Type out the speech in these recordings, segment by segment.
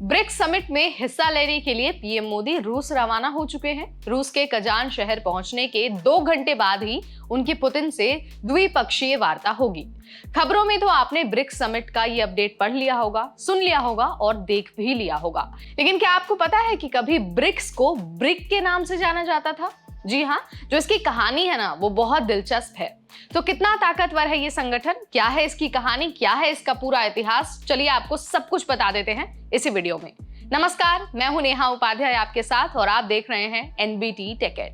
BRICS summit में हिस्सा लेने के लिए पीएम मोदी रूस रवाना हो चुके हैं। रूस के कजान शहर पहुंचने के 2 घंटे बाद ही उनकी पुतिन से द्विपक्षीय वार्ता होगी। खबरों में तो आपने ब्रिक्स समिट का ये अपडेट पढ़ लिया होगा, सुन लिया होगा और देख भी लिया होगा, लेकिन क्या आपको पता है कि कभी ब्रिक्स को ब्रिक के नाम से जाना जाता था? जी हाँ, जो इसकी कहानी है ना वो बहुत दिलचस्प है। तो कितना ताकतवर है ये संगठन, क्या है इसकी कहानी, क्या है इसका पूरा इतिहास, चलिए आपको सब कुछ बता देते हैं इसी वीडियो में। नमस्कार, मैं हूं नेहा उपाध्याय आपके साथ और आप देख रहे हैं एनबीटी टेक एड।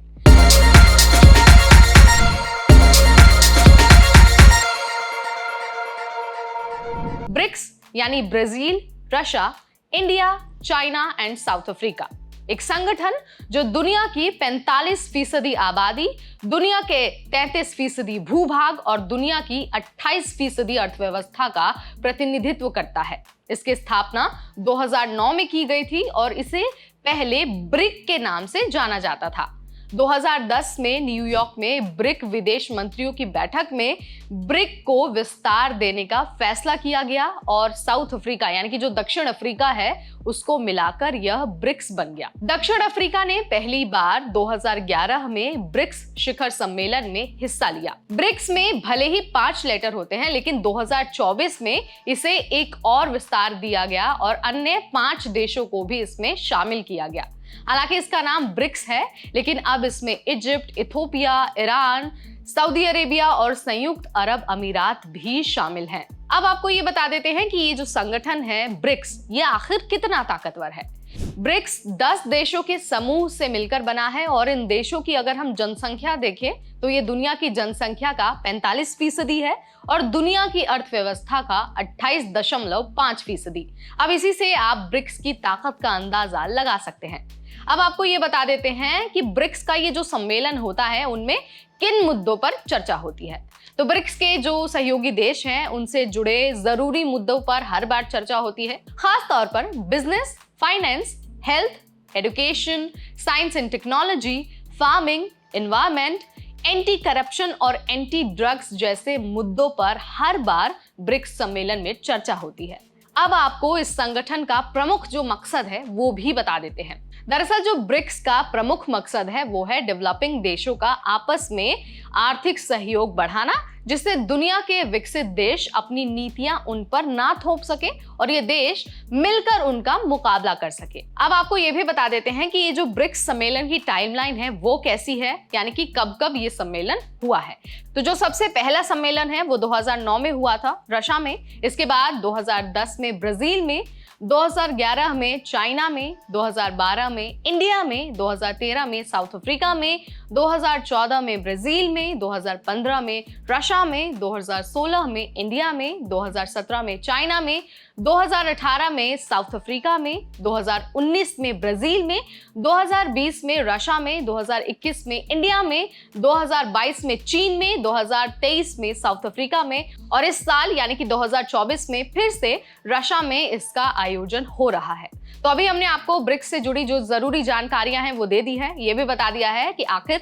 ब्रिक्स यानी Brazil, Russia, India, China and south Africa, एक संगठन जो दुनिया की 45% आबादी, दुनिया के 33% भूभाग और दुनिया की 28% अर्थव्यवस्था का प्रतिनिधित्व करता है। इसकी स्थापना 2009 में की गई थी और इसे पहले ब्रिक के नाम से जाना जाता था। 2010 में न्यूयॉर्क में ब्रिक विदेश मंत्रियों की बैठक में ब्रिक को विस्तार देने का फैसला किया गया और साउथ अफ्रीका यानी कि जो दक्षिण अफ्रीका है उसको मिलाकर यह ब्रिक्स बन गया। दक्षिण अफ्रीका ने पहली बार 2011 में ब्रिक्स शिखर सम्मेलन में हिस्सा लिया। ब्रिक्स में भले ही 5 लेटर होते हैं, लेकिन 2024 में इसे एक और विस्तार दिया गया और अन्य 5 देशों को भी इसमें शामिल किया गया। हालांकि इसका नाम ब्रिक्स है, लेकिन अब इसमें Egypt, Ethiopia, Iran, Saudi Arabia और संयुक्त अरब अमीरात भी शामिल हैं। अब आपको ये बता देते हैं कि ये जो संगठन है ब्रिक्स, ये आखिर कितना ताकतवर है। ब्रिक्स 10 देशों के समूह से मिलकर बना है और इन देशों की अगर हम जनसंख्या देखें तो ये दुनिया की जनसंख्या का 45% है और दुनिया की अर्थव्यवस्था का 28.5%। अब इसी से आप ब्रिक्स की ताकत का अंदाजा लगा सकते हैं। अब आपको ये बता देते हैं कि ब्रिक्स का ये जो सम्मेलन होता है उनमें किन मुद्दों पर चर्चा होती है। तो ब्रिक्स के जो सहयोगी देश हैं उनसे जुड़े जरूरी मुद्दों पर हर बार चर्चा होती है, खास तौर पर business, finance, health, education, science and technology, farming, environment, anti corruption और एंटी ड्रग्स जैसे मुद्दों पर हर बार ब्रिक्स सम्मेलन में चर्चा होती है। अब आपको इस संगठन का प्रमुख जो मकसद है वो भी बता देते हैं। दरअसल जो ब्रिक्स का प्रमुख मकसद है वो है डेवलपिंग देशों का आपस में आर्थिक सहयोग बढ़ाना, जिससे दुनिया के विकसित देश अपनी नीतियां उन पर ना थोप सके और ये देश मिलकर उनका मुकाबला कर सके। अब आपको ये भी बता देते हैं कि ये जो ब्रिक्स सम्मेलन की टाइमलाइन है वो कैसी है, यानी कि कब कब ये सम्मेलन हुआ है। तो जो सबसे पहला सम्मेलन है वो 2009 में हुआ था रशिया में, इसके बाद 2010 में ब्राजील में, 2011 में चाइना में, 2012 में इंडिया में, 2013 में साउथ अफ्रीका में, 2014 में ब्राजील में, 2015 में रशिया में, 2016 में इंडिया में, 2017 में चाइना में, 2018 में साउथ अफ्रीका में, 2019 में ब्राजील में, 2020 में रशिया में, 2021 में इंडिया में, 2022 में चीन में, 2023 में साउथ अफ्रीका में और इस साल यानी कि 2024 में फिर से रशिया में इसका आयोजन हो रहा है। तो अभी हमने आपको ब्रिक्स से जुड़ी जो जरूरी जानकारियां हैं वो दे दी है। ये भी बता दिया है कि आखिर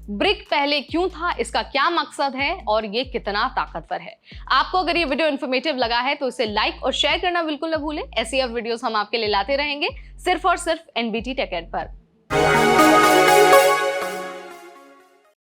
ब्रिक पहले क्यों था, इसका क्या मकसद है और ये कितना ताकतवर है। आपको अगर ये वीडियो इन्फॉर्मेटिव लगा है तो इसे लाइक और शेयर करना बिल्कुल न भूलें। ऐसी अब वीडियोस हम आपके लिए लाते रहेंगे सिर्फ और सिर्फ एनबीटी टेक एड पर।